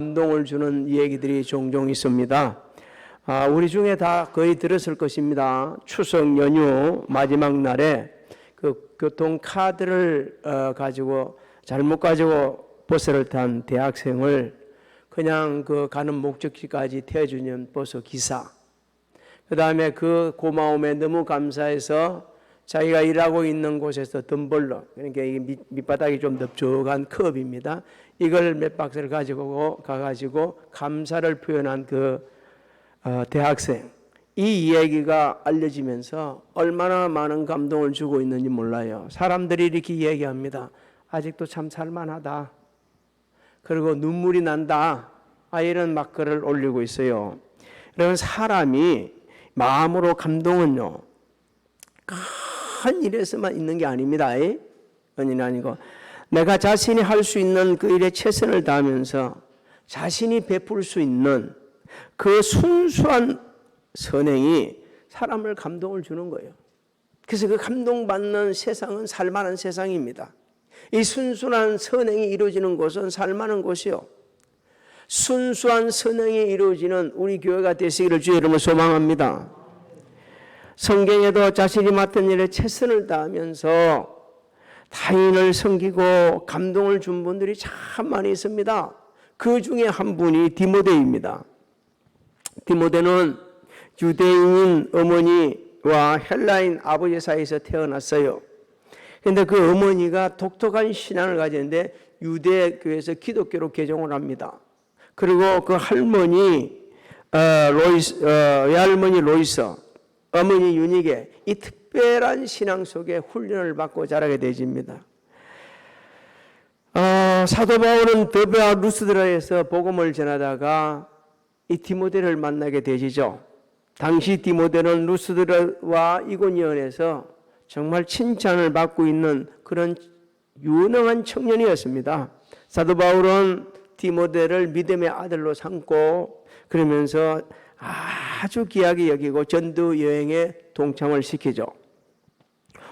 감동을 주는 얘기들이 종종 있습니다. 우리 중에 다 거의 들었을 것입니다. 추석 연휴 마지막 날에 그 교통카드를 가지고 잘못 가지고 버스를 탄 대학생을 그냥 그 가는 목적지까지 태워주는 버스 기사, 그 다음에 그 고마움에 너무 감사해서 자기가 일하고 있는 곳에서 덤벌러, 그러니까 이 밑바닥이 좀 넓적한 컵입니다. 이걸 몇 박스를 가지고 가가지고 감사를 표현한 그 대학생, 이 이야기가 알려지면서 얼마나 많은 감동을 주고 있는지 몰라요. 사람들이 이렇게 이야기합니다. 아직도 참 살만하다. 그리고 눈물이 난다. 이런 막 글을 올리고 있어요. 여러분, 사람이 마음으로 감동은요, 큰 일에서만 있는 게 아닙니다. 은인 아니고 내가 자신이 할 수 있는 그 일에 최선을 다하면서 자신이 베풀 수 있는 그 순수한 선행이 사람을 감동을 주는 거예요. 그래서 그 감동받는 세상은 살만한 세상입니다. 이 순수한 선행이 이루어지는 곳은 살만한 곳이요. 순수한 선행이 이루어지는 우리 교회가 되시기를 주의 이름으로 소망합니다. 성경에도 자신이 맡은 일에 최선을 다하면서 타인을 섬기고 감동을 준 분들이 참 많이 있습니다. 그 중에 한 분이 디모데입니다. 디모데는 유대인인 어머니와 헬라인 아버지 사이에서 태어났어요. 그런데 그 어머니가 독특한 신앙을 가졌는데 유대교에서 기독교로 개종을 합니다. 그리고 그 할머니 외할머니 로이스, 어머니 유니게 이 특별한 신앙 속에 훈련을 받고 자라게 되집니다. 사도 바울은 더베와 루스드라에서 복음을 전하다가 이 디모데를 만나게 되시죠. 당시 디모데는 루스드라와 이고니온에서 정말 칭찬을 받고 있는 그런 유능한 청년이었습니다. 사도 바울은 디모데를 믿음의 아들로 삼고 그러면서 아주 귀하게 여기고 전도 여행에 동참을 시키죠.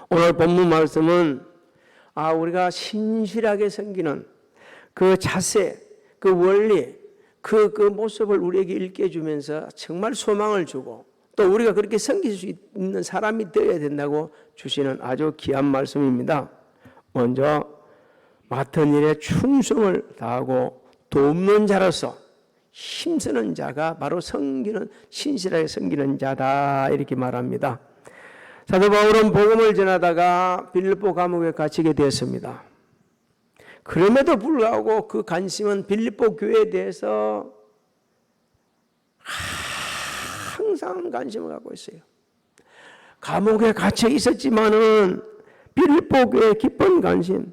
오늘 본문 말씀은 우리가 신실하게 섬기는 그 자세, 그 원리, 그 모습을 우리에게 읽게 해주면서 정말 소망을 주고 또 우리가 그렇게 섬길 수 있는 사람이 되어야 된다고 주시는 아주 귀한 말씀입니다. 먼저 맡은 일에 충성을 다하고 돕는 자로서 힘쓰는 자가 바로 신실하게 섬기는 자다, 이렇게 말합니다. 사도 바울은 복음을 전하다가 빌립보 감옥에 갇히게 되었습니다. 그럼에도 불구하고 그 관심은 빌립보 교회에 대해서 항상 관심을 갖고 있어요. 감옥에 갇혀 있었지만은 빌립보 교회에 깊은 관심,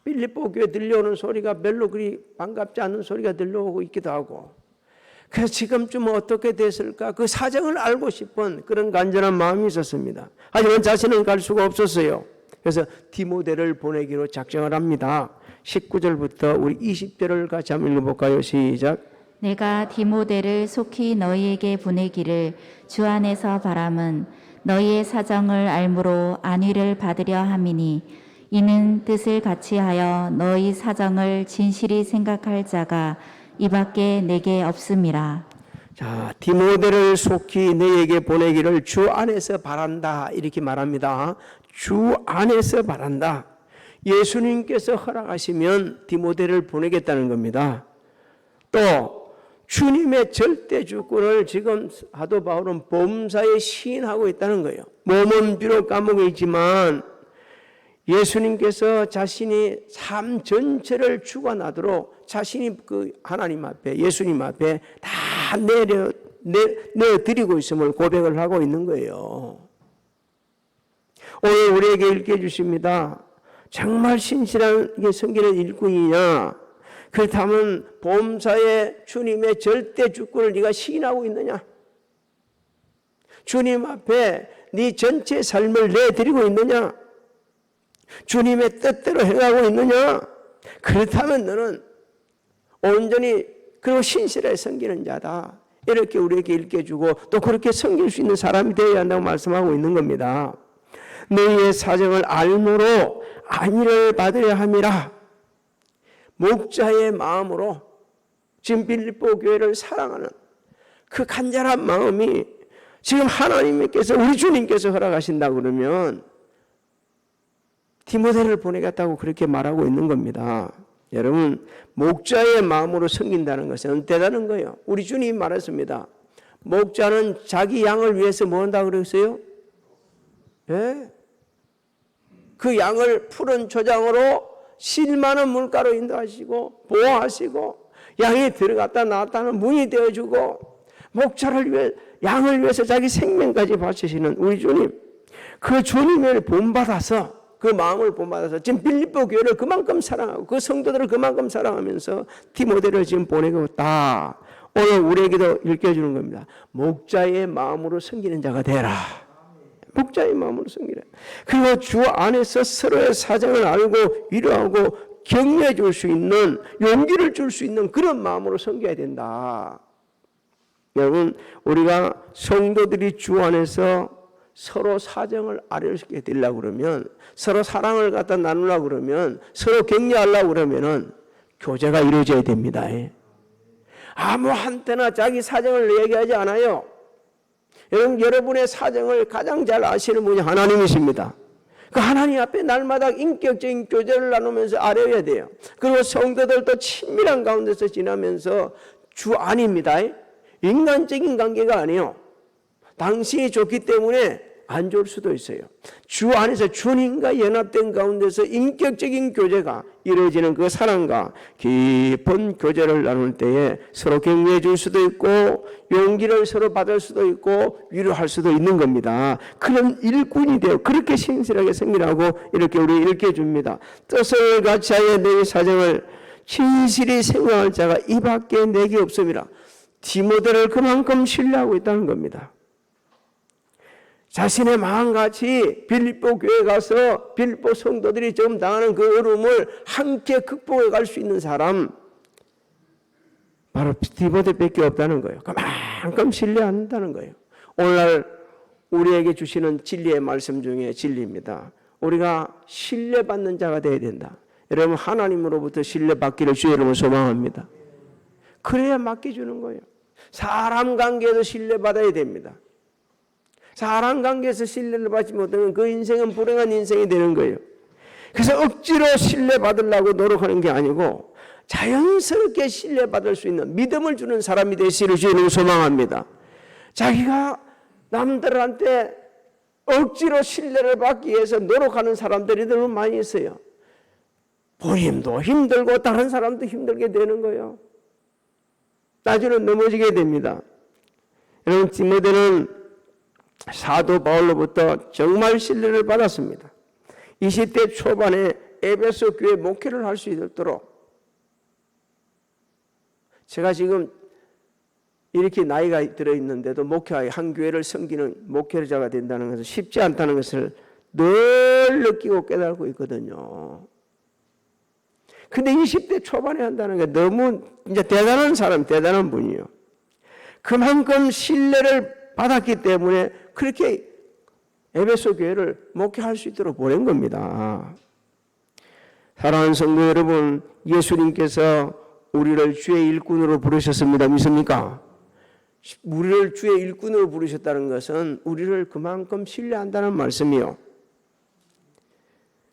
빌립보 교회 들려오는 소리가 별로 그리 반갑지 않은 소리가 들려오고 있기도 하고, 그래서 지금쯤 어떻게 됐을까 그 사정을 알고 싶은 그런 간절한 마음이 있었습니다. 하지만 자신은 갈 수가 없었어요. 그래서 디모데를 보내기로 작정을 합니다. 19절부터 우리 20절을 같이 한번 읽어볼까요? 시작. 내가 디모데를 속히 너희에게 보내기를 주 안에서 바람은 너희의 사정을 알므로 안위를 받으려 함이니 이는 뜻을 같이하여 너희 사정을 진실히 생각할 자가 이밖에 내게 없음이라. 자, 디모데를 속히 너희에게 보내기를 주 안에서 바란다, 이렇게 말합니다. 주 안에서 바란다. 예수님께서 허락하시면 디모데를 보내겠다는 겁니다. 또 주님의 절대 주권을 지금 사도 바울은 범사에 시인하고 있다는 거예요. 몸은 비록 감옥에 있지만 예수님께서 자신이 삶 전체를 주관하도록 자신이 그 하나님 앞에, 예수님 앞에 다 내어드리고 있음을 고백을 하고 있는 거예요. 오늘 우리에게 읽게 주십니다. 정말 신실하게 섬기는 일꾼이냐? 그렇다면 범사에 주님의 절대 주권을 네가 시인하고 있느냐? 주님 앞에 네 전체 삶을 내드리고 있느냐? 주님의 뜻대로 행하고 있느냐? 그렇다면 너는 온전히 그리고 신실하게 섬기는 자다, 이렇게 우리에게 읽혀주고 또 그렇게 섬길 수 있는 사람이 되어야 한다고 말씀하고 있는 겁니다. 너희의 사정을 알므로 안위를 받으려 함이라. 목자의 마음으로 지금 빌립보 교회를 사랑하는 그 간절한 마음이 지금 하나님께서 우리 주님께서 허락하신다 그러면 디모데를 보내겠다고 그렇게 말하고 있는 겁니다. 여러분, 목자의 마음으로 섬긴다는 것은 대단한 거예요. 우리 주님이 말했습니다. 목자는 자기 양을 위해서 뭐 한다고 그랬어요? 예? 그 양을 푸른 초장으로 실만한 물가로 인도하시고 보호하시고 양이 들어갔다 나왔다는 문이 되어주고 목자를 위해 양을 위해서 자기 생명까지 바치시는 우리 주님, 그 주님을 본받아서 그 마음을 본받아서 지금 빌립보 교회를 그만큼 사랑하고 그 성도들을 그만큼 사랑하면서 디모데를 지금 보내고 있다. 오늘 우리에게도 일깨주는 겁니다. 목자의 마음으로 섬기는 자가 되라. 목자의 마음으로 섬기라. 그리고 주 안에서 서로의 사정을 알고 위로하고 격려해 줄 수 있는, 용기를 줄 수 있는 그런 마음으로 섬겨야 된다. 여러분, 우리가 성도들이 주 안에서 서로 사정을 알게 되려고 그러면, 서로 사랑을 갖다 나누려고 그러면, 서로 격려하려고 그러면은 교제가 이루어져야 됩니다. 아무한테나 자기 사정을 얘기하지 않아요. 여러분의 사정을 가장 잘 아시는 분이 하나님이십니다. 그 하나님 앞에 날마다 인격적인 교제를 나누면서 알아야 돼요. 그리고 성도들도 친밀한 가운데서 지나면서 주 안입니다. 인간적인 관계가 아니에요. 당신이 좋기 때문에 안 좋을 수도 있어요. 주 안에서 주님과 연합된 가운데서 인격적인 교제가 이루어지는 그 사랑과 깊은 교제를 나눌 때에 서로 격려해 줄 수도 있고 용기를 서로 받을 수도 있고 위로할 수도 있는 겁니다. 그런 일꾼이 되어 그렇게 신실하게 섬기라고 이렇게 우리 일깨 줍니다. 뜻을 같이 하여 내 사정을 진실히 생각할 자가 이 밖에 내게 없음이라. 디모데를 그만큼 신뢰하고 있다는 겁니다. 자신의 마음같이 빌립보 교회 가서 빌립보 성도들이 지금 당하는 그 어려움을 함께 극복해 갈 수 있는 사람, 바로 디모데밖에 없다는 거예요. 그만큼 신뢰한다는 거예요. 오늘날 우리에게 주시는 진리의 말씀 중에 진리입니다. 우리가 신뢰받는 자가 되어야 된다. 여러분, 하나님으로부터 신뢰받기를 주의 이름으로 소망합니다. 그래야 맡겨주는 거예요. 사람 관계에도 신뢰받아야 됩니다. 사람 관계에서 신뢰를 받지 못하면 그 인생은 불행한 인생이 되는 거예요. 그래서 억지로 신뢰받으려고 노력하는 게 아니고 자연스럽게 신뢰받을 수 있는 믿음을 주는 사람이 되시기를 주님을 소망합니다. 자기가 남들한테 억지로 신뢰를 받기 위해서 노력하는 사람들이 너무 많이 있어요. 본인도 힘들고 다른 사람도 힘들게 되는 거예요. 나중에 넘어지게 됩니다. 여러분, 디모데는 사도 바울로부터 정말 신뢰를 받았습니다. 20대 초반에 에베소 교회 목회를 할 수 있도록, 제가 지금 이렇게 나이가 들어있는데도 한 교회를 섬기는 목회자가 된다는 것은 쉽지 않다는 것을 늘 느끼고 깨달고 있거든요. 근데 20대 초반에 한다는 게 너무 이제 대단한 사람, 대단한 분이에요. 그만큼 신뢰를 받았기 때문에 그렇게 에베소 교회를 목회할 수 있도록 보낸 겁니다. 사랑하는 성도 여러분, 예수님께서 우리를 주의 일꾼으로 부르셨습니다. 믿습니까? 우리를 주의 일꾼으로 부르셨다는 것은 우리를 그만큼 신뢰한다는 말씀이요.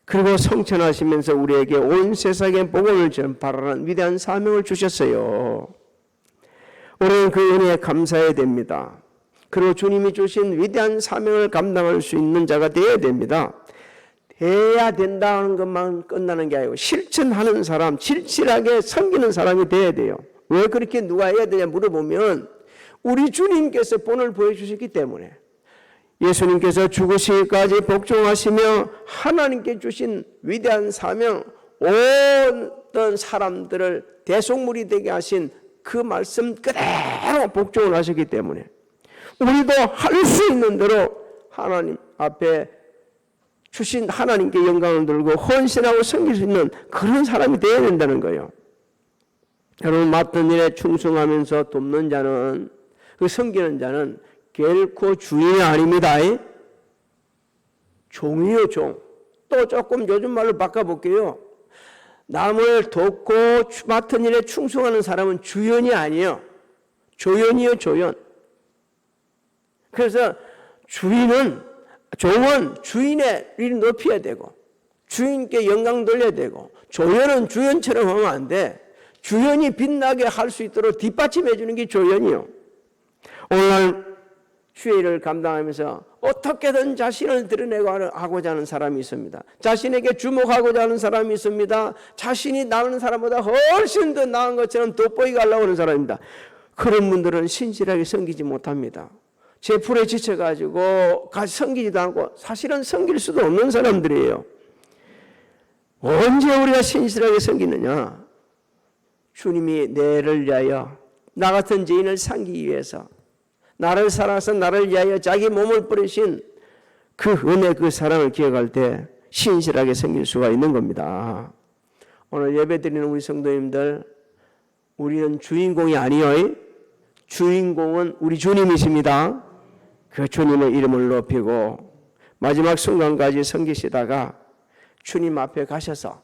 그리고 성천하시면서 우리에게 온 세상에 복음을 전파하라는 위대한 사명을 주셨어요. 우리는 그 은혜에 감사해야 됩니다. 그리고 주님이 주신 위대한 사명을 감당할 수 있는 자가 되어야 됩니다. 돼야 된다는 것만 끝나는 게 아니고 실천하는 사람, 실실하게 섬기는 사람이 돼야 돼요. 왜 그렇게 누가 해야 되냐 물어보면 우리 주님께서 본을 보여주셨기 때문에, 예수님께서 죽으시기까지 복종하시며 하나님께 주신 위대한 사명, 온 사람들을 대속물이 되게 하신 그 말씀 그대로 복종을 하셨기 때문에 우리도 할 수 있는 대로 하나님 앞에 주신 하나님께 영광을 들고 헌신하고 섬길 수 있는 그런 사람이 되어야 된다는 거예요. 여러분, 맡은 일에 충성하면서 돕는 자는, 그 섬기는 자는 결코 주인이 아닙니다. 종이요, 종. 또 조금 요즘 말로 바꿔볼게요. 남을 돕고 맡은 일에 충성하는 사람은 주연이 아니에요. 조연이요, 조연. 그래서 종은 주인의 일을 높여야 되고 주인께 영광 돌려야 되고, 조연은 주연처럼 하면 안 돼. 주연이 빛나게 할 수 있도록 뒷받침해 주는 게 조연이요. 오늘 주의 일을 감당하면서 어떻게든 자신을 드러내고자 하는 사람이 있습니다. 자신에게 주목하고자 하는 사람이 있습니다. 자신이 나은 사람보다 훨씬 더 나은 것처럼 돋보이게 하려고 하는 사람입니다. 그런 분들은 신실하게 섬기지 못합니다. 제 풀에 지쳐가지고 같이 섬기지도 않고 사실은 섬길 수도 없는 사람들이에요. 언제 우리가 신실하게 섬기느냐? 주님이 내를 위하여 나 같은 죄인을 살기 위해서 나를 사랑해서 나를 위하여 자기 몸을 뿌리신 그 은혜, 그 사랑을 기억할 때 신실하게 섬길 수가 있는 겁니다. 오늘 예배드리는 우리 성도님들, 우리는 주인공이 아니요, 주인공은 우리 주님이십니다. 그 주님의 이름을 높이고 마지막 순간까지 섬기시다가 주님 앞에 가셔서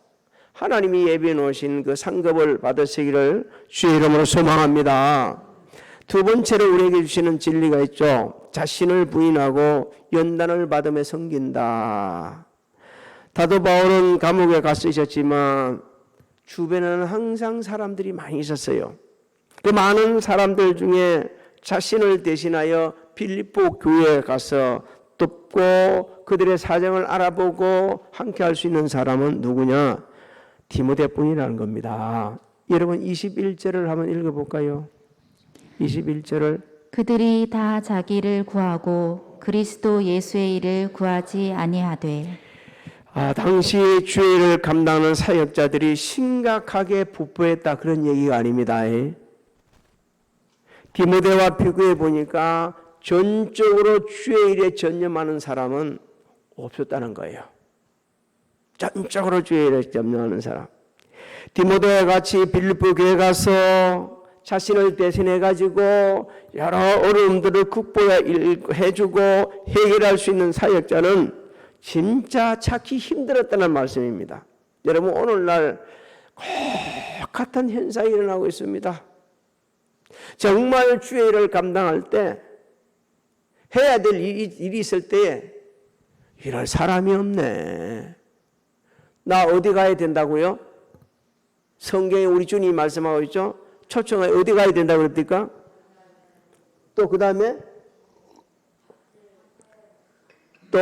하나님이 예비해 놓으신 그 상급을 받으시기를 주의 이름으로 소망합니다. 두 번째로 우리에게 주시는 진리가 있죠. 자신을 부인하고 연단을 받으며 섬긴다. 사도 바울은 감옥에 가 있었지만 주변에는 항상 사람들이 많이 있었어요. 그 많은 사람들 중에 자신을 대신하여 빌립보 교회에 가서 돕고 그들의 사정을 알아보고 함께 할 수 있는 사람은 누구냐? 디모데뿐이라는 겁니다. 여러분 21절을 한번 읽어볼까요? 21절을. 그들이 다 자기를 구하고 그리스도 예수의 일을 구하지 아니하되. 당시 주의 일을 감당하는 사역자들이 심각하게 부패했다, 그런 얘기가 아닙니다. 디모데와 비교해 보니까 전적으로 주의 일에 전념하는 사람은 없었다는 거예요. 전적으로 주의 일에 전념하는 사람. 디모데와 같이 빌립보 교회 가서 자신을 대신해 가지고 여러 어려움들을 극복해주고 해결할 수 있는 사역자는 진짜 찾기 힘들었다는 말씀입니다. 여러분, 오늘날 같은 현상이 일어나고 있습니다. 정말 주의 일을 감당할 때 해야 될 일이 있을 때에 이럴 사람이 없네. 나 어디 가야 된다고요? 성경에 우리 주님이 말씀하고 있죠. 초청에 어디 가야 된다고 그랬습니까? 또 그 다음에 또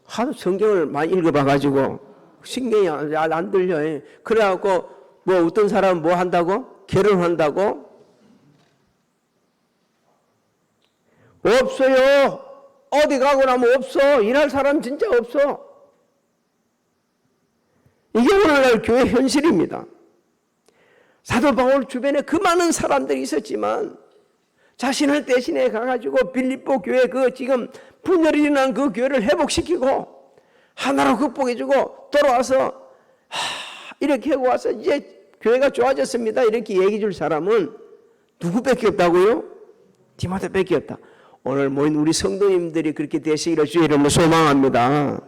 하도 성경을 많이 읽어봐가지고 신경이 안 들려. 그래갖고 뭐 어떤 사람은 뭐 한다고? 결혼한다고? 없어요. 어디 가고 나면 없어. 일할 사람 진짜 없어. 이게 오늘날 교회 현실입니다. 사도 바울 주변에 그 많은 사람들이 있었지만 자신을 대신해 가가지고 빌립보 교회 그 지금 분열이 일어난 그 교회를 회복시키고 하나로 극복해주고 돌아와서 이렇게 하고 와서 이제 교회가 좋아졌습니다, 이렇게 얘기해 줄 사람은 누구밖에 없다고요? 디모데밖에 없다. 오늘 모인 우리 성도님들이 그렇게 되시기를 주의 이름으로 소망합니다.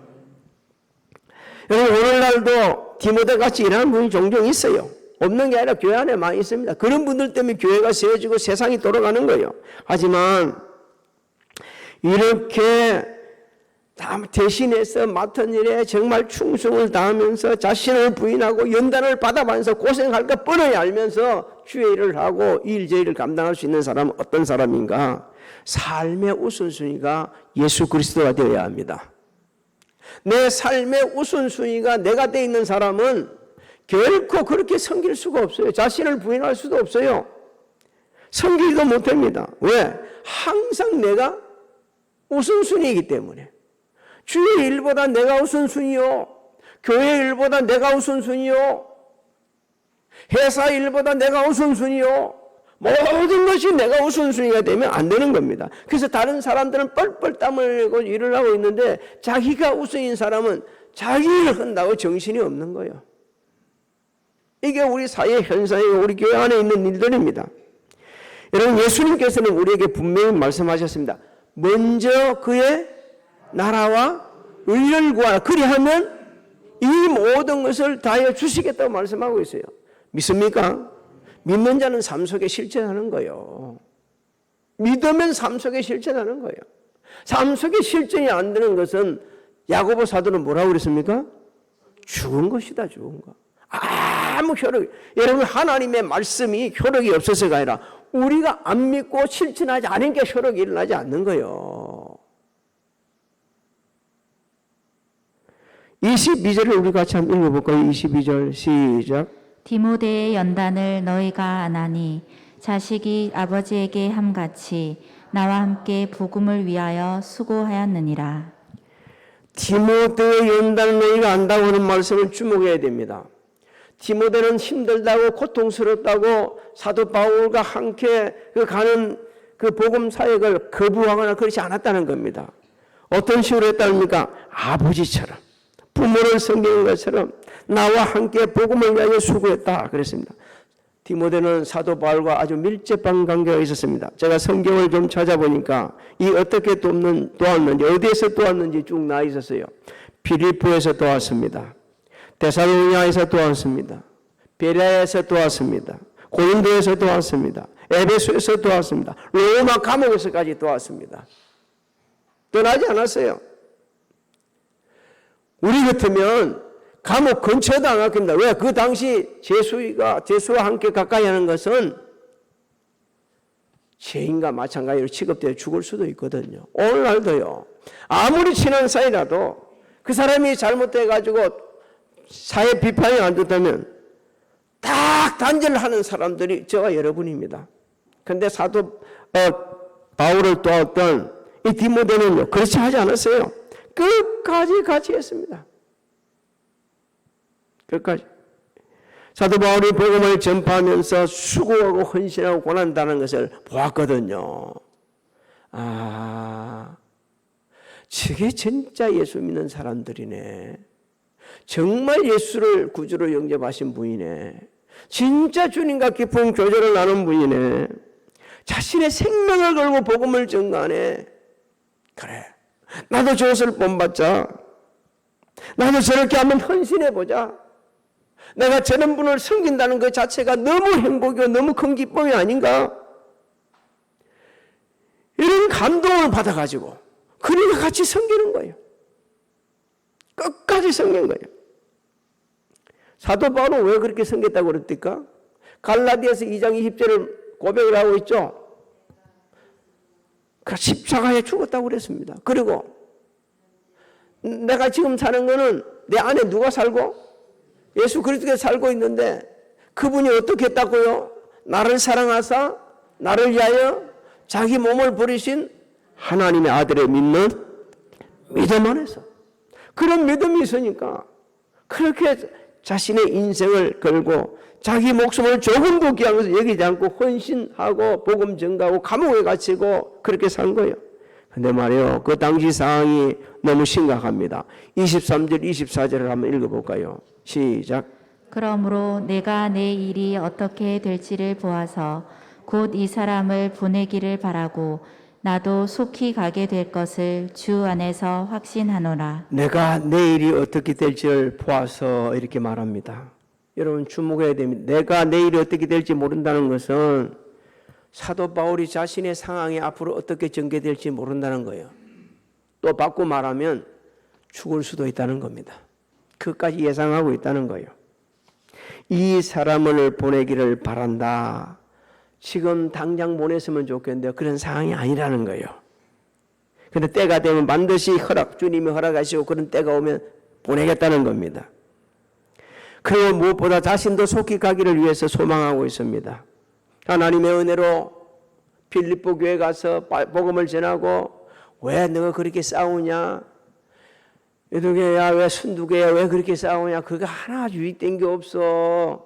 여러분, 오늘날도 디모데같이 일하는 분이 종종 있어요. 없는 게 아니라 교회 안에 많이 있습니다. 그런 분들 때문에 교회가 세워지고 세상이 돌아가는 거예요. 하지만 이렇게 대신해서 맡은 일에 정말 충성을 다하면서 자신을 부인하고 연단을 받아가면서 고생할 것 뻔히 알면서 주의 일을 하고 일제일을 감당할 수 있는 사람은 어떤 사람인가? 삶의 우선순위가 예수 그리스도가 되어야 합니다. 내 삶의 우선순위가 내가 되어 있는 사람은 결코 그렇게 섬길 수가 없어요. 자신을 부인할 수도 없어요. 섬기지도 못합니다. 왜? 항상 내가 우선순위이기 때문에. 주의 일보다 내가 우선순위요. 교회 일보다 내가 우선순위요. 회사 일보다 내가 우선순위요. 모든 것이 내가 우선순위가 되면 안 되는 겁니다. 그래서 다른 사람들은 뻘뻘 땀을 내고 일을 하고 있는데 자기가 우선인 사람은 자기 일을 한다고 정신이 없는 거예요. 이게 우리 사회 현상이고 우리 교회 안에 있는 일들입니다. 여러분, 예수님께서는 우리에게 분명히 말씀하셨습니다. 먼저 그의 나라와 의를 구하라. 그리하면 이 모든 것을 다해 주시겠다고 말씀하고 있어요. 믿습니까? 믿는 자는 삶 속에 실천하는 거예요. 믿으면 삶 속에 실천하는 거예요. 삶 속에 실천이 안 되는 것은 야고보 사도는 뭐라고 그랬습니까? 죽은 것이다, 죽은 것. 아무 효력, 여러분 하나님의 말씀이 효력이 없어서가 아니라 우리가 안 믿고 실천하지 않으니까 효력이 일어나지 않는 거예요. 22절을 우리 같이 한번 읽어볼까요? 22절 시작. 디모데의 연단을 너희가 아나니 자식이 아버지에게 함같이 나와 함께 복음을 위하여 수고하였느니라. 디모데의 연단을 너희가 안다고 하는 말씀을 주목해야 됩니다. 디모데는 힘들다고 고통스럽다고 사도 바울과 함께 가는 그 복음 사역을 거부하거나 그렇지 않았다는 겁니다. 어떤 식으로 했다니까? 아버지처럼 부모를 섬기는 것처럼 나와 함께 복음을 위하여 수고했다 그랬습니다. 디모데는 사도 바울과 아주 밀접한 관계가 있었습니다. 제가 성경을 좀 찾아보니까 이 어떻게 도왔는지 어디에서 도왔는지 쭉 나와 있었어요. 빌립보에서 도왔습니다. 데살로니가에서 도왔습니다. 베레아에서 도왔습니다. 고린도에서 도왔습니다. 에베소에서 도왔습니다. 로마 감옥에서까지 도왔습니다. 떠나지 않았어요. 우리 같으면 감옥 근처에도 안 갔습니다. 왜? 그 당시 제수와 함께 가까이 하는 것은 죄인과 마찬가지로 취급되어 죽을 수도 있거든요. 오늘날도요. 아무리 친한 사이라도 그 사람이 잘못해가지고 사회 비판이 안 좋다면 딱 단절하는 사람들이 저와 여러분입니다. 그런데 사도 바울을 도왔던 이 디모데는요. 그렇지 하지 않았어요. 끝까지 같이 했습니다. 끝까지. 사도 바울이 복음을 전파하면서 수고하고 헌신하고 고난다는 것을 보았거든요. 저게 진짜 예수 믿는 사람들이네. 정말 예수를 구주로 영접하신 분이네. 진짜 주님과 깊은 교제를 나눈 분이네. 자신의 생명을 걸고 복음을 전가하네. 그래, 나도 저것을 본받자. 나도 저렇게 한번 헌신해보자. 내가 저런 분을 섬긴다는 것 자체가 너무 행복이고 너무 큰 기쁨이 아닌가? 이런 감동을 받아가지고 그러니까 같이 섬기는 거예요. 끝까지 섬긴 거예요. 사도 바울은 왜 그렇게 섬겼다고 그랬을까? 갈라디아서 2장 20절을 고백을 하고 있죠. 그 십자가에 죽었다고 그랬습니다. 그리고 내가 지금 사는 거는 내 안에 누가 살고? 예수 그리스도가 살고 있는데 그분이 어떻게 했다고요? 나를 사랑하사 나를 위하여 자기 몸을 버리신 하나님의 아들을 믿는 믿음 안에서 그런 믿음이 있으니까 그렇게 자신의 인생을 걸고 자기 목숨을 조금도 귀한 것을 여기지 않고 헌신하고 복음 전가하고 감옥에 갇히고 그렇게 산 거예요. 근데 말이에요. 그 당시 상황이 너무 심각합니다. 23절 24절을 한번 읽어볼까요? 시작. 그러므로 내가 내 일이 어떻게 될지를 보아서 곧 이 사람을 보내기를 바라고 나도 속히 가게 될 것을 주 안에서 확신하노라. 내가 내일이 어떻게 될지를 보아서 이렇게 말합니다. 여러분 주목해야 됩니다. 내가 내일이 어떻게 될지 모른다는 것은 사도 바울이 자신의 상황이 앞으로 어떻게 전개될지 모른다는 거예요. 또 바꿔 말하면 죽을 수도 있다는 겁니다. 그까지 예상하고 있다는 거예요. 이 사람을 보내기를 바란다. 지금 당장 보냈으면 좋겠는데 그런 상황이 아니라는 거예요. 그런데 때가 되면 반드시 주님이 허락하시고 그런 때가 오면 보내겠다는 겁니다. 그리고 무엇보다 자신도 속히 가기를 위해서 소망하고 있습니다. 하나님의 은혜로 빌립보 교회 가서 복음을 전하고 왜 너가 그렇게 싸우냐? 여두개야 왜 순두개야 왜 그렇게 싸우냐? 그거 하나 유익된 게 없어.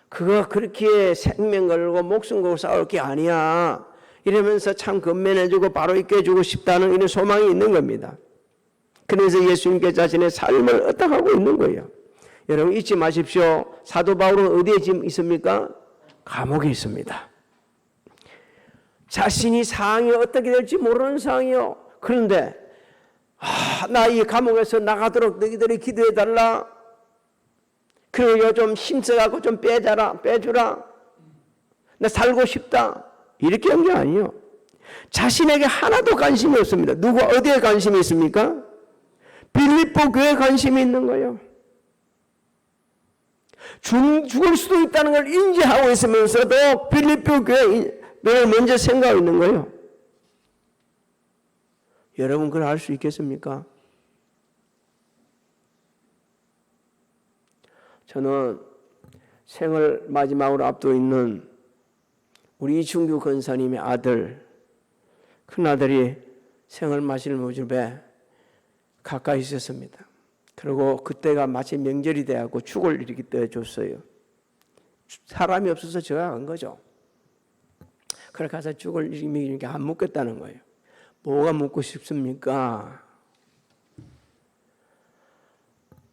그거 그렇게 생명 걸고 목숨 걸고 싸울 게 아니야. 이러면서 참 건면해주고 바로 있게 해주고 싶다는 이런 소망이 있는 겁니다. 그래서 예수님께 자신의 삶을 얻어가고 있는 거예요. 여러분 잊지 마십시오. 사도 바울은 어디에 지금 있습니까? 감옥에 있습니다. 자신이 상황이 어떻게 될지 모르는 상황이요. 그런데 나 이 감옥에서 나가도록 너희들이 기도해달라. 그리고 좀 힘써갖고 좀 빼주라. 나 살고 싶다. 이렇게 한 게 아니에요. 자신에게 하나도 관심이 없습니다. 누가 어디에 관심이 있습니까? 빌립보 교회에 관심이 있는 거예요. 죽을 수도 있다는 걸 인지하고 있으면서도 빌립보 교회를 먼저 생각하고 있는 거예요. 여러분 그걸 알 수 있겠습니까? 저는 생을 마지막으로 앞두고 있는 우리 이충규 권사님의 아들, 큰아들이 생을 마실 무렵에 가까이 있었습니다. 그리고 그때가 마치 명절이 돼갖고 죽을 이렇게 떠줬어요. 사람이 없어서 제가 간 거죠. 그래 가서 죽을 이렇게 안 묻겠다는 거예요. 뭐가 묻고 싶습니까?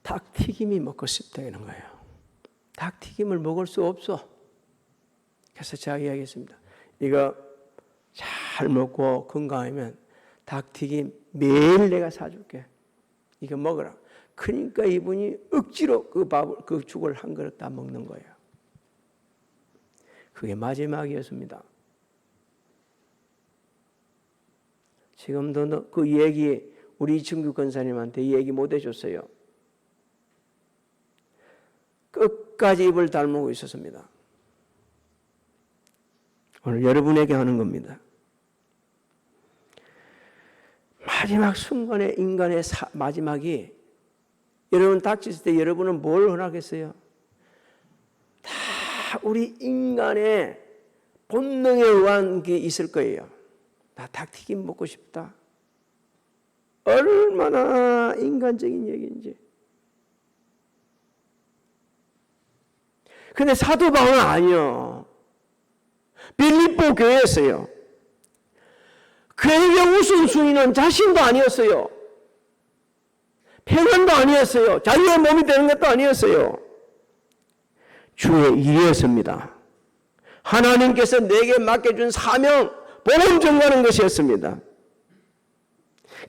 닭튀김이 먹고 싶다는 거예요. 닭튀김을 먹을 수 없어. 그래서 제가 이야기했습니다. 이거 잘 먹고 건강하면 닭튀김 매일 내가 사줄게. 이거 먹어라. 그러니까 이분이 억지로 그 죽을 한 그릇 다 먹는 거예요. 그게 마지막이었습니다. 지금도 그 얘기 우리 이충규 권사님한테 얘기 못 해줬어요. 끝까지 입을 다물고 있었습니다. 오늘 여러분에게 하는 겁니다. 마지막 순간에 인간의 마지막이 여러분 닥쳤을 때 여러분은 뭘 원하겠어요? 다 우리 인간의 본능에 의한 게 있을 거예요. 나 닭튀김 먹고 싶다. 얼마나 인간적인 얘기인지. 근데 사도 바울은 아니요. 빌립보 교회였어요. 그에게 우선순위는 자신도 아니었어요. 평안도 아니었어요. 자기의 몸이 되는 것도 아니었어요. 주의 일이었습니다. 하나님께서 내게 맡겨준 사명, 복음 전가하는 것이었습니다.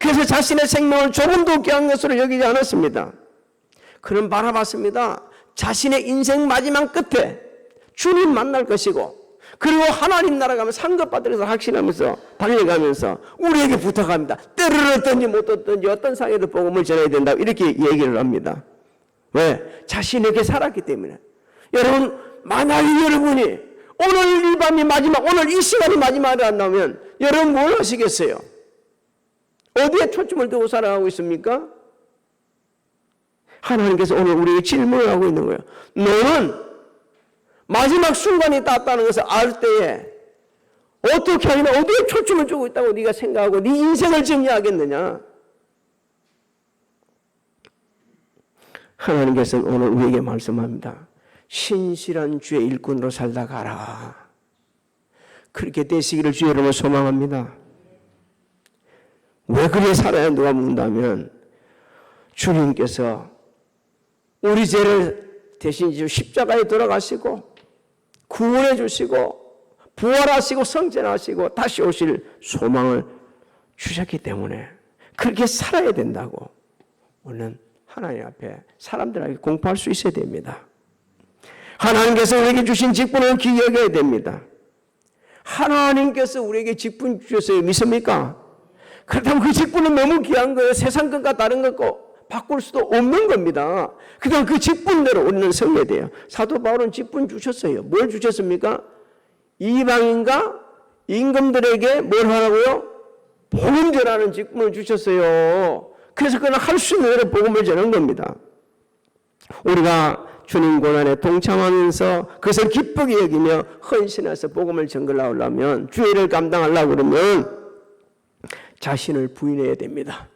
그래서 자신의 생명을 조금도 귀한 것으로 여기지 않았습니다. 그는 바라봤습니다. 자신의 인생 마지막 끝에 주님 만날 것이고 그리고 하나님 나라 가면 상급받을 것을 확신하면서 달려가면서 우리에게 부탁합니다. 때를 얻든지 못 얻든지 어떤 상에도 복음을 전해야 된다고 이렇게 얘기를 합니다. 왜? 자신에게 살았기 때문에. 여러분 만약에 여러분이 오늘 이 밤이 마지막, 오늘 이 시간이 마지막에 안 나오면 여러분 뭘 하시겠어요? 어디에 초점을 두고 살아가고 있습니까? 하나님께서 오늘 우리에게 질문을 하고 있는 거예요. 너는 마지막 순간이 닿았다는 것을 알 때에 어떻게 하냐, 어디에 초점을 두고 있다고 네가 생각하고 네 인생을 정리하겠느냐? 하나님께서는 오늘 우리에게 말씀합니다. 신실한 주의 일꾼으로 살다 가라. 그렇게 되시기를 주의 이름으로 소망합니다. 왜 그래 살아야 누가 묻는다면 주님께서 우리 죄를 대신 지어 십자가에 돌아가시고 구원해 주시고 부활하시고 성전하시고 다시 오실 소망을 주셨기 때문에 그렇게 살아야 된다고 오늘 하나님 앞에 사람들에게 공포할 수 있어야 됩니다. 하나님께서 우리에게 주신 직분을 기억해야 됩니다. 하나님께서 우리에게 직분 주셨어요. 믿습니까? 그렇다면 그 직분은 너무 귀한 거예요. 세상 것과 다른 것과 바꿀 수도 없는 겁니다. 그냥 그 직분대로 우리는 서야 돼요. 사도 바울은 직분 주셨어요. 뭘 주셨습니까? 이방인과 임금들에게 뭘 하라고요? 복음 전하는 직분을 주셨어요. 그래서 그는 할 수 있는 대로 복음을 전하는 겁니다. 우리가 주님 고난에 동참하면서 그것을 기쁘게 여기며 헌신해서 복음을 전하려면 주의를 감당하려고 그러면 자신을 부인해야 됩니다.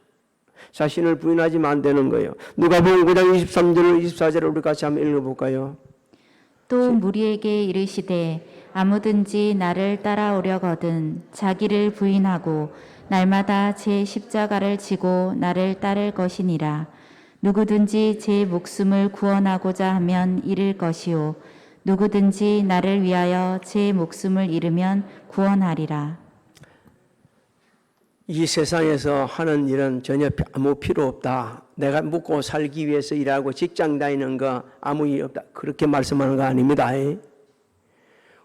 자신을 부인하지만 안 되는 거예요. 누가복음 9장 23절 24절을 우리 같이 한번 읽어볼까요? 또 무리에게 이르시되 아무든지 나를 따라오려거든 자기를 부인하고 날마다 제 십자가를 지고 나를 따를 것이니라. 누구든지 제 목숨을 구원하고자 하면 잃을 것이요 누구든지 나를 위하여 제 목숨을 잃으면 구원하리라. 이 세상에서 하는 일은 전혀 아무 필요 없다. 내가 먹고 살기 위해서 일하고 직장 다니는 거 아무 일 없다. 그렇게 말씀하는 거 아닙니다.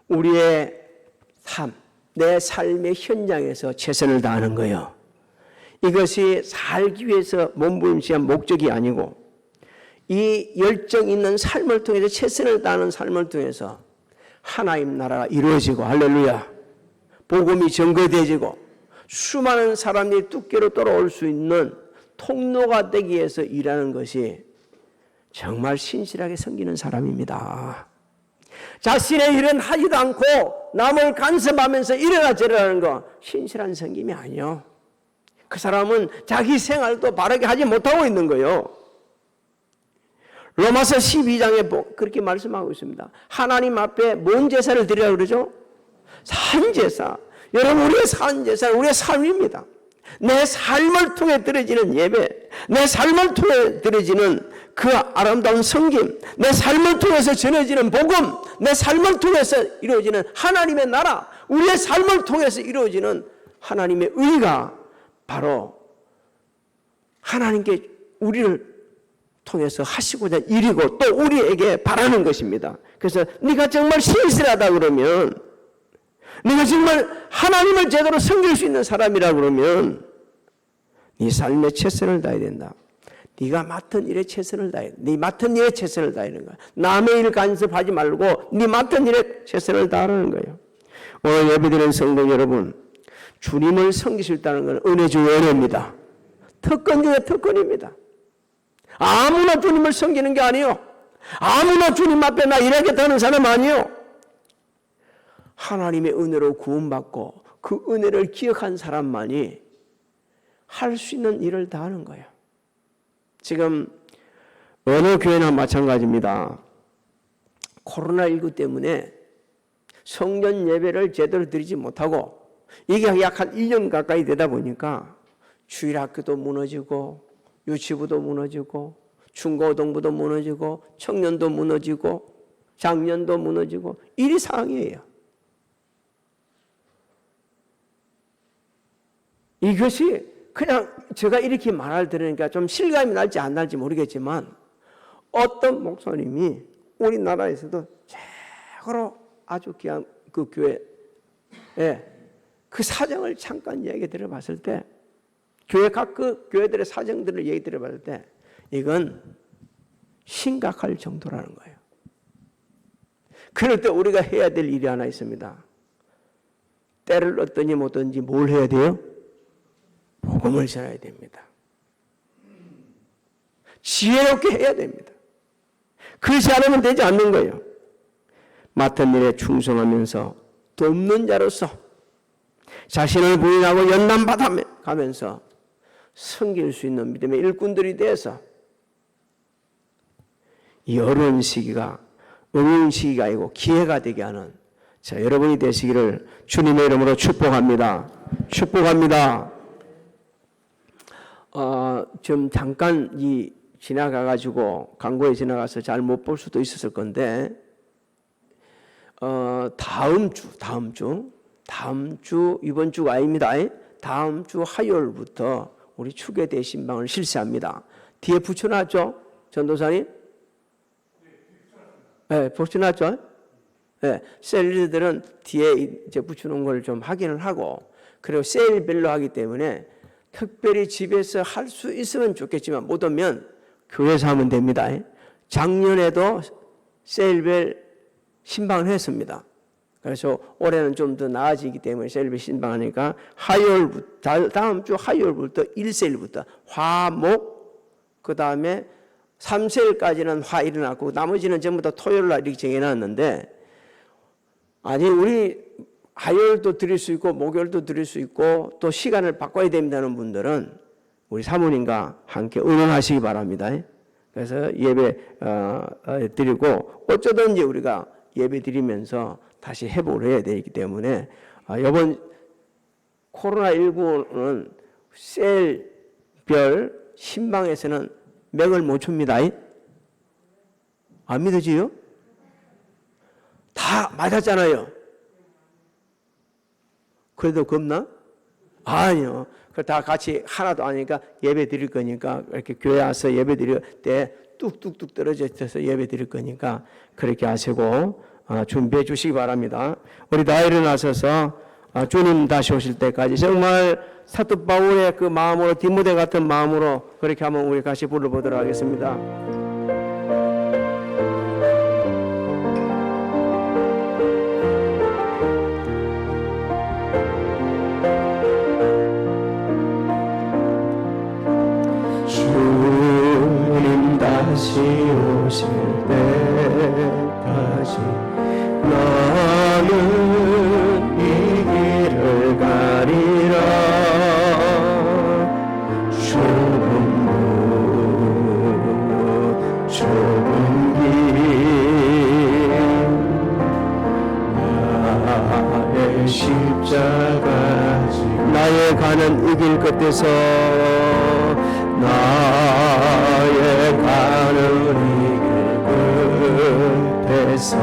우리의 삶, 내 삶의 현장에서 최선을 다하는 거예요. 이것이 살기 위해서 몸부림치한 목적이 아니고 이 열정 있는 삶을 통해서 최선을 다하는 삶을 통해서 하나님 나라가 이루어지고 할렐루야. 복음이 전거되어지고 수많은 사람들이 뚝계로 돌아올 수 있는 통로가 되기 위해서 일하는 것이 정말 신실하게 섬기는 사람입니다. 자신의 일은 하지도 않고 남을 간섭하면서 이래라 저래라는 거 신실한 섬김이 아니요. 그 사람은 자기 생활도 바르게 하지 못하고 있는 거예요. 로마서 12장에 그렇게 말씀하고 있습니다. 하나님 앞에 뭔 제사를 드리라고 그러죠? 산제사. 여러분, 우리의 산제사는 우리의 삶입니다. 내 삶을 통해 드려지는 예배, 내 삶을 통해 드려지는 그 아름다운 성김, 내 삶을 통해서 전해지는 복음, 내 삶을 통해서 이루어지는 하나님의 나라, 우리의 삶을 통해서 이루어지는 하나님의 의가 바로 하나님께 우리를 통해서 하시고자 일이고 또 우리에게 바라는 것입니다. 그래서 네가 정말 신실하다 그러면, 네가 정말 하나님을 제대로 섬길 수 있는 사람이라 그러면 네 삶에 최선을 다해야 된다. 네가 맡은 일에 최선을 다해. 네 맡은 일에 최선을 다하는 거야. 남의 일 간섭하지 말고 네 맡은 일에 최선을 다하는 거예요. 오늘 예배드리는 성도 여러분, 주님을 섬길 수 있다는 건 은혜 중에 은혜입니다. 특권 중에 특권입니다. 아무나 주님을 섬기는 게 아니요. 아무나 주님 앞에 나 일하겠다는 사람 아니요. 하나님의 은혜로 구원받고 그 은혜를 기억한 사람만이 할 수 있는 일을 다 하는 거예요. 지금 어느 교회나 마찬가지입니다. 코로나19 때문에 성전 예배를 제대로 드리지 못하고 이게 약 한 1년 가까이 되다 보니까 주일학교도 무너지고 유치부도 무너지고 중고등부도 무너지고 청년도 무너지고 장년도 무너지고 이리 상황이에요. 이것이 그냥 제가 이렇게 말을 들으니까 좀 실감이 날지 안 날지 모르겠지만 어떤 목사님이 우리나라에서도 최고로 아주 귀한 그 교회에 그 사정을 잠깐 얘기 들어봤을 때 교회 각 그 교회들의 사정들을 얘기 들어봤을 때 이건 심각할 정도라는 거예요. 그럴 때 우리가 해야 될 일이 하나 있습니다. 때를 얻든지 못 얻든지 뭘 해야 돼요? 복음을 전해야 됩니다. 지혜롭게 해야 됩니다. 그렇지 않으면 되지 않는 거예요. 맡은 일에 충성하면서 돕는 자로서 자신을 부인하고 연단받아가면서 섬길 수 있는 믿음의 일꾼들이 돼서 이 어려운 시기가 어려운 시기가 아니고 기회가 되게 하는 자 여러분이 되시기를 주님의 이름으로 축복합니다. 축복합니다. 좀 잠깐 지나가가지고 광고에 지나가서 잘 못 볼 수도 있었을 건데 다음 주 이번 주가 아닙니다. 다음 주 화요일부터 우리 축의 대신방을 실시합니다. 뒤에 붙여놨죠? 전도사님? 네, 붙여놨죠? 네, 셀리들은 뒤에 이제 붙여놓은 걸 좀 확인을 하고 그리고 세일별로 하기 때문에 특별히 집에서 할 수 있으면 좋겠지만 못 오면 교회에서 하면 됩니다. 작년에도 세일별 신방을 했습니다. 그래서 올해는 좀 더 나아지기 때문에 세일별 신방하니까 다음 주 화요일부터 1세일부터 화목 그 다음에 3세일까지는 화일을 놨고 나머지는 전부 다 토요일 날 이렇게 정해놨는데 아니 우리 화요일도 드릴 수 있고 목요일도 드릴 수 있고 또 시간을 바꿔야 된다는 분들은 우리 사모님과 함께 의논하시기 바랍니다. 그래서 예배 드리고 어쩌든지 우리가 예배 드리면서 다시 회복을 해야 되기 때문에 이번 코로나19는 셀별 신방에서는 맥을 못 춥니다. 안 믿어지요? 다 맞았잖아요. 그래도 겁나? 아니요. 그 다 같이 하나도 아니니까 예배 드릴 거니까 이렇게 교회 와서 예배 드릴 때 뚝뚝뚝 떨어져 있어서 예배 드릴 거니까 그렇게 하시고 준비해 주시기 바랍니다. 우리 다 일어나셔서 주님 다시 오실 때까지 정말 사도 바울의 그 마음으로 디모데 같은 마음으로 그렇게 한번 우리 같이 불러보도록 하겠습니다. 주님 다시 오실 때까지 나는 이 길을 가리라. 좁은 길 나의 십자가 나의 가는 이 길 끝에서 나의 가는 이 길 끝에서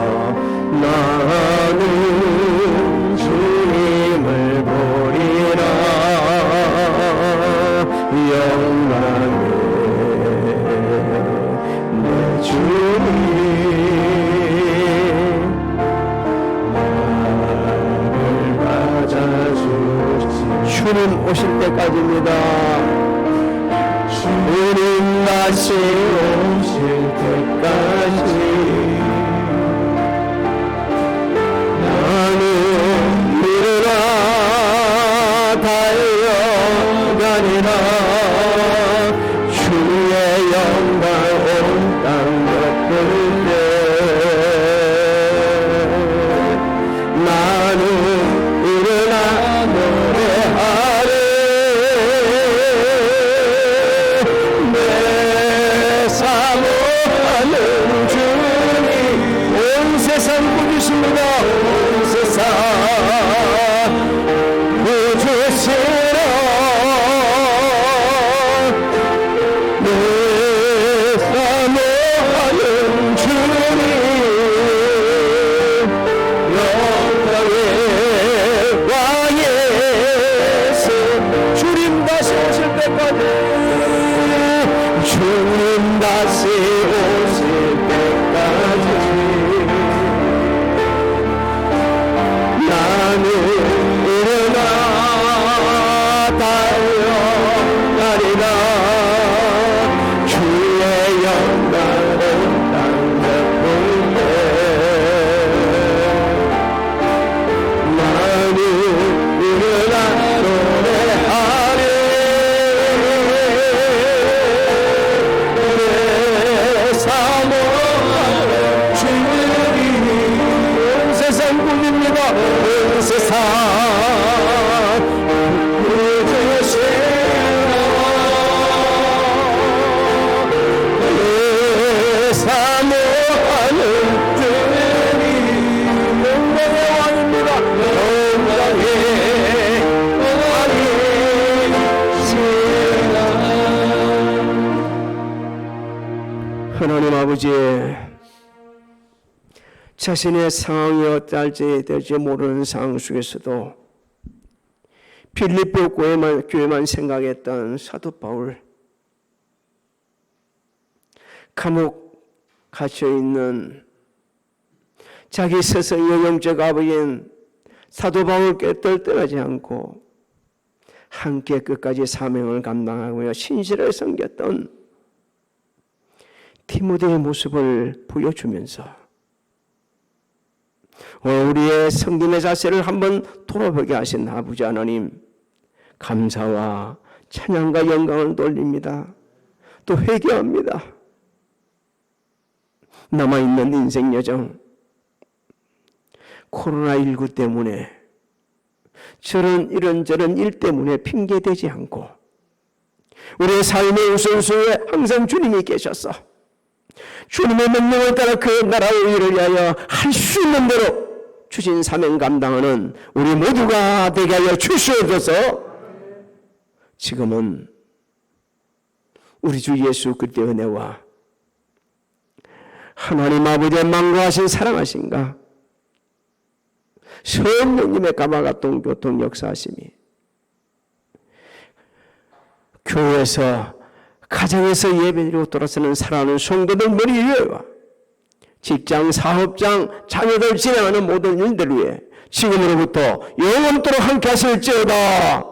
나는 주님을 보리라. 영광의 내 주님 나를 맞아주시. 주님 오실 때까지입니다. 주님 다시 오실 때까지 나는 일어나 달려가리라. 주의 영광 온 땅 덮을 때 나는 일어나 노래하리. 내 사모하는 주님 온 세상 꾸짖습니다. 온 세상 꾸짖으라. 내 사모하는 주님 영광의 왕예수. 주님 다시 오실 때까지 주님 다시 오실 때까지 나는 일어나 달려가리라. 주의 영광 온 땅 덮을 때 나는 일어나 노래하리. 내 사모하는 주님 온 세상 꾸짖습니다. 온 세상 꾸짖으시라. 내 사모하는 주님 영광의 왕입니다. 영광의 왕이시라. 하나님 아버지, 자신의 상황이 어떨지 될지 모르는 상황 속에서도 필리포 교회만 생각했던 사도 바울, 감옥 갇혀있는 자기 스승의 영적 아버지인 사도 바울께 떨떠나지 않고 함께 끝까지 사명을 감당하며 신실하게 섬겼던 디모데의 모습을 보여주면서 우리의 성김의 자세를 한번 돌아보게 하신 아버지 하나님, 감사와 찬양과 영광을 돌립니다. 또 회개합니다. 남아있는 인생 여정, 코로나19 때문에 이런저런 일 때문에 핑계대지 않고 우리의 삶의 우선순위에 항상 주님이 계셔서 주님의 명령을 따라 그 나라의 일을 위하여 할 수 있는 대로 주신 사명 감당하는 우리 모두가 되게 하여 주시옵소서. 지금은 우리 주 예수 그리스도의 은혜와 하나님 아버지의 만고하신 사랑하신가 성령님의 가마가 동교통 역사하심이 교회에서 가정에서 예배드리고 돌아서는 사랑하는 성도들 머리 위에와 직장, 사업장, 자녀들 진행하는 모든 일들 위해 지금으로부터 영원토록 함께 하실지어다.